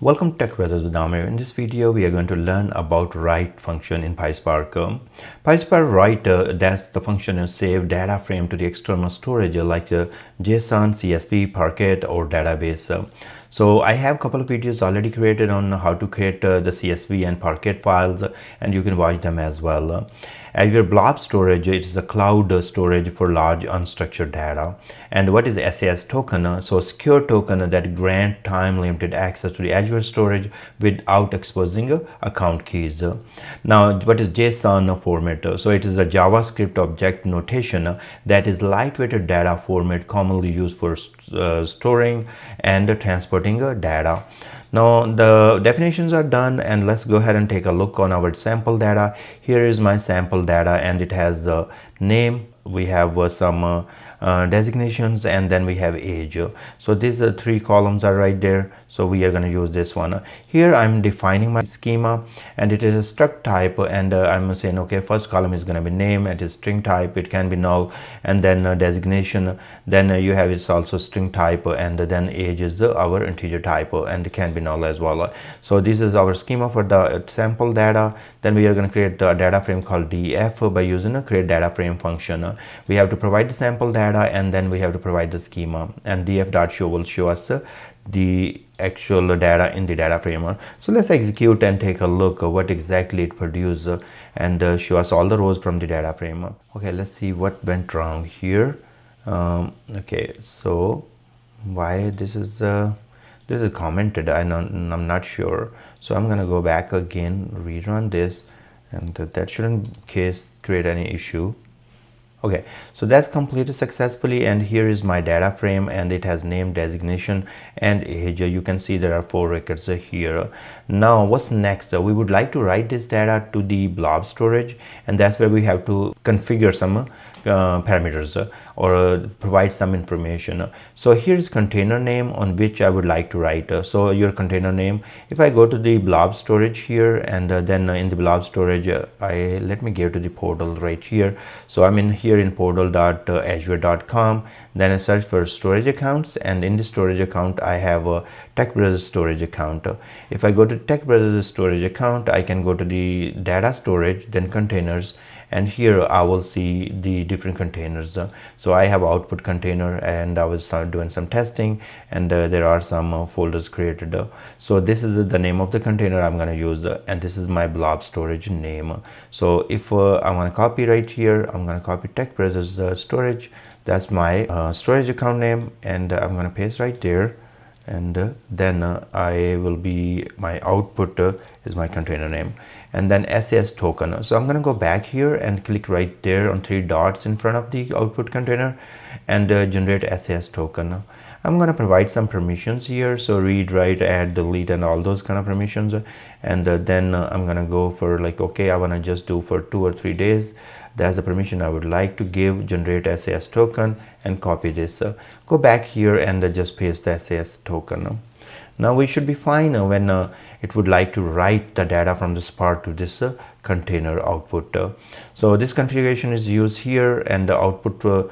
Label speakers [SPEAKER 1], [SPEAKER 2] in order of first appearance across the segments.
[SPEAKER 1] Welcome to TechBrothersIT. In this video, we are going to learn about write function in PySpark. PySpark write, that's the function to save data frame to the external storage like JSON, CSV, Parquet, or database. So I have a couple of videos already created on how to create the CSV and Parquet files, and you can watch them as well. Azure Blob Storage, it is a cloud storage for large unstructured data. And what is SAS token? So secure token that grant time limited access to the Azure storage without exposing account keys. Now, what is JSON format? So it is a JavaScript object notation that is lightweight data format commonly used for storing and transporting data. Now the definitions are done, and let's go ahead and take a look on our sample data. Here is my sample data, and it has the name. We have some designations, and then we have age. So these three columns are right there, so we are going to use this one. Here I'm defining my schema, and it is a struct type, and I'm saying okay, first column is going to be name, it is string type, it can be null, and then designation, then you have it's also string type, and then age is our integer type, and it can be null as well. So this is our schema for the sample data. Then we are going to create a data frame called df by using a create data frame function. We have to provide the sample data, and then we have to provide the schema, and df.show will show us the actual data in the data frame. So let's execute and take a look what exactly it produces and show us all the rows from the data frame. Okay, let's see what went wrong here. Okay, so why this is commented, I'm not sure. So I'm gonna go back again, rerun this, and that shouldn't create any issue. Okay, so that's completed successfully, and here is my data frame, and it has name, designation, and age. You can see there are 4 records here. Now what's next? We would like to write this data to the blob storage, and that's where we have to configure some parameters or provide some information. So here is container name on which I would like to write. So your container name, if I go to the blob storage here, and then in the blob storage, let me get to the portal right here. So I'm in here in portal.azure.com, then I search for storage accounts, and in the storage account I have a TechBrothers storage account. If I go to TechBrothers storage account, I can go to the data storage, then containers, and here I will see the different containers. So I have output container, and I was doing some testing, and there are some folders created. So this is the name of the container I'm going to use, and this is my blob storage name. So if I want to copy right here, I'm going to copy TechBrothers storage. That's my storage account name, and I'm going to paste right there. And then I will be my output is my container name, and then SAS token. So I'm going to go back here and click right there on 3 dots in front of the output container and generate SAS token. I'm going to provide some permissions here, so read, write, add, delete, and all those kind of permissions. And then I'm going to go for like, okay, I want to just do for 2 or 3 days. That's the permission I would like to give, generate SAS token, and copy this. Go back here and just paste the SAS token. Now we should be fine when it would like to write the data from the Spark to this container output. So this configuration is used here, and the output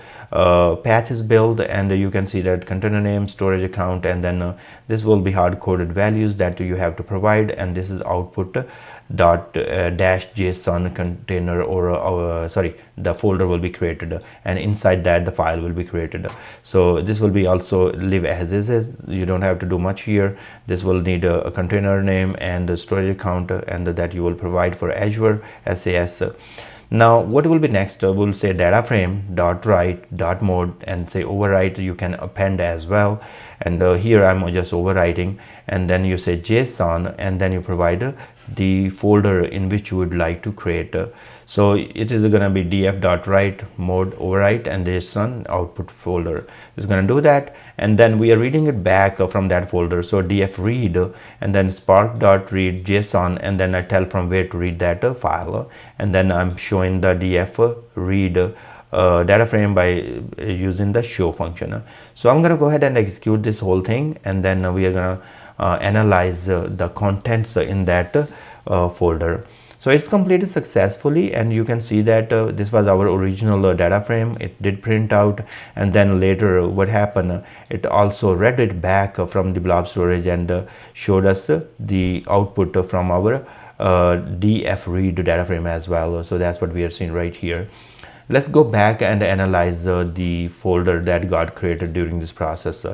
[SPEAKER 1] path is built, and you can see that container name, storage account, and then this will be hard-coded values that you have to provide, and this is output dot dash JSON container, or sorry, the folder will be created, and inside that the file will be created. So this will be also live as is. You don't have to do much here. This will need a container name and a storage account, and that you will provide for Azure SAS. Now what will be next? We'll say data frame dot write dot mode, and say overwrite. You can append as well, and here I'm just overwriting, and then you say JSON, and then you provide the folder in which you would like to create. So it is going to be df.write mode overwrite, and JSON output folder is going to do that, and then we are reading it back from that folder. So df read, and then spark.read JSON, and then I tell from where to read that file, and then I'm showing the df read data frame by using the show function. So I'm going to go ahead and execute this whole thing, and then we are going to analyze the contents in that folder. So it's completed successfully, and you can see that this was our original data frame. It did print out, and then later what happened, it also read it back from the blob storage and showed us the output from our df read data frame as well. So that's what we are seeing right here. Let's go back and analyze the folder that got created during this process.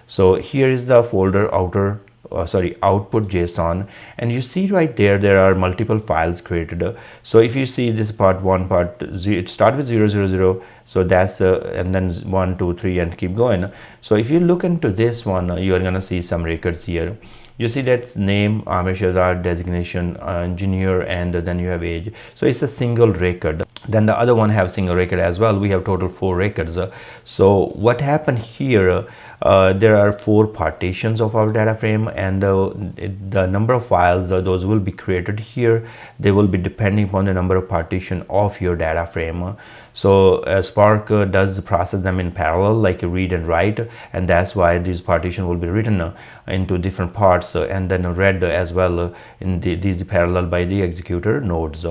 [SPEAKER 1] So here is the folder output JSON, and you see right there are multiple files created. So if you see this part 1, part 0, it starts with 000, so that's and then 1 2 3 and keep going. So if you look into this one, you are gonna see some records here. You see that's name, Amir Shahzad, designation, engineer, and then you have age. So it's a single record. Then the other one have single record as well. We have total 4 records. So what happened here, there are 4 partitions of our data frame, and the number of files those will be created here. They will be depending upon the number of partition of your data frame. So Spark does process them in parallel, like read and write, and that's why these partition will be written into different parts and then read as well in these parallel by the executor nodes.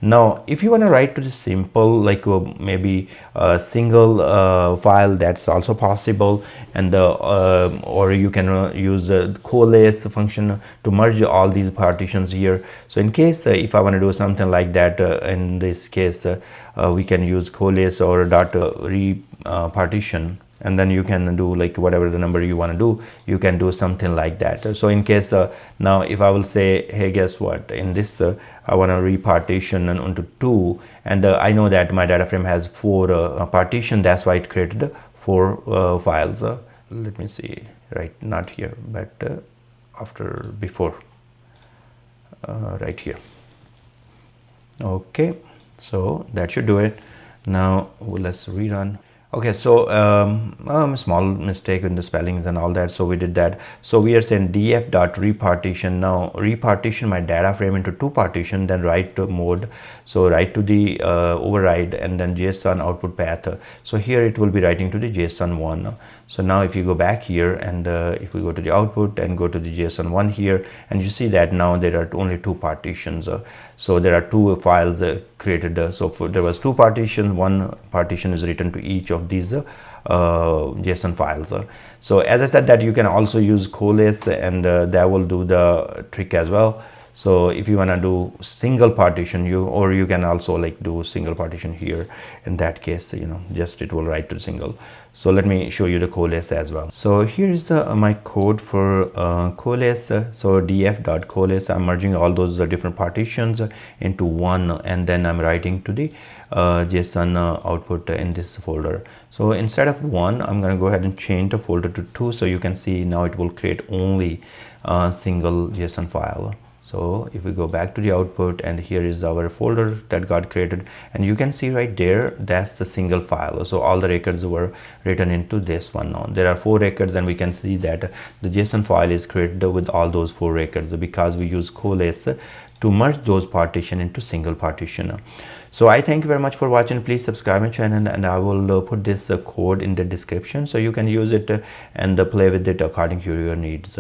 [SPEAKER 1] Now if you want to write to the simple, like maybe a single file, that's also possible, and or you can use the coalesce function to merge all these partitions here. So in case if I want to do something like that, in this case we can use coalesce or dot repartition, and then you can do like whatever the number you want to do, you can do something like that. So in case now if I will say, hey, guess what, in this I want to repartition onto 2, and I know that my data frame has 4 partition, that's why it created 4 files. Let me see, right, not here but before right here. Okay, so that should do it. Now let's rerun. Okay, so small mistake in the spellings and all that, so we did that. So we are saying df dot repartition. Now repartition my data frame into 2 partition, then write to mode, so write to the override, and then JSON output path. So here it will be writing to the JSON 1. So now if you go back here and if we go to the output and go to the JSON 1 here, and you see that now there are only 2 partitions. So there are 2 files created. So there was 2 partitions, 1 partition is written to each of these JSON files. So as I said that you can also use coalesce, and that will do the trick as well. So if you want to do single partition, you can also like do single partition here. In that case, just it will write to single. So let me show you the coalesce as well. So here is my code for coalesce. So df.coalesce, I'm merging all those different partitions into one, and then I'm writing to the JSON output in this folder. So instead of 1, I'm going to go ahead and change the folder to 2, so you can see now it will create only a single JSON file. So if we go back to the output, and here is our folder that got created, and you can see right there, that's the single file. So all the records were written into this one. Now there are 4 records, and we can see that the JSON file is created with all those 4 records because we use coalesce to merge those partition into single partition. So I thank you very much for watching. Please subscribe my channel, and I will put this code in the description so you can use it and play with it according to your needs.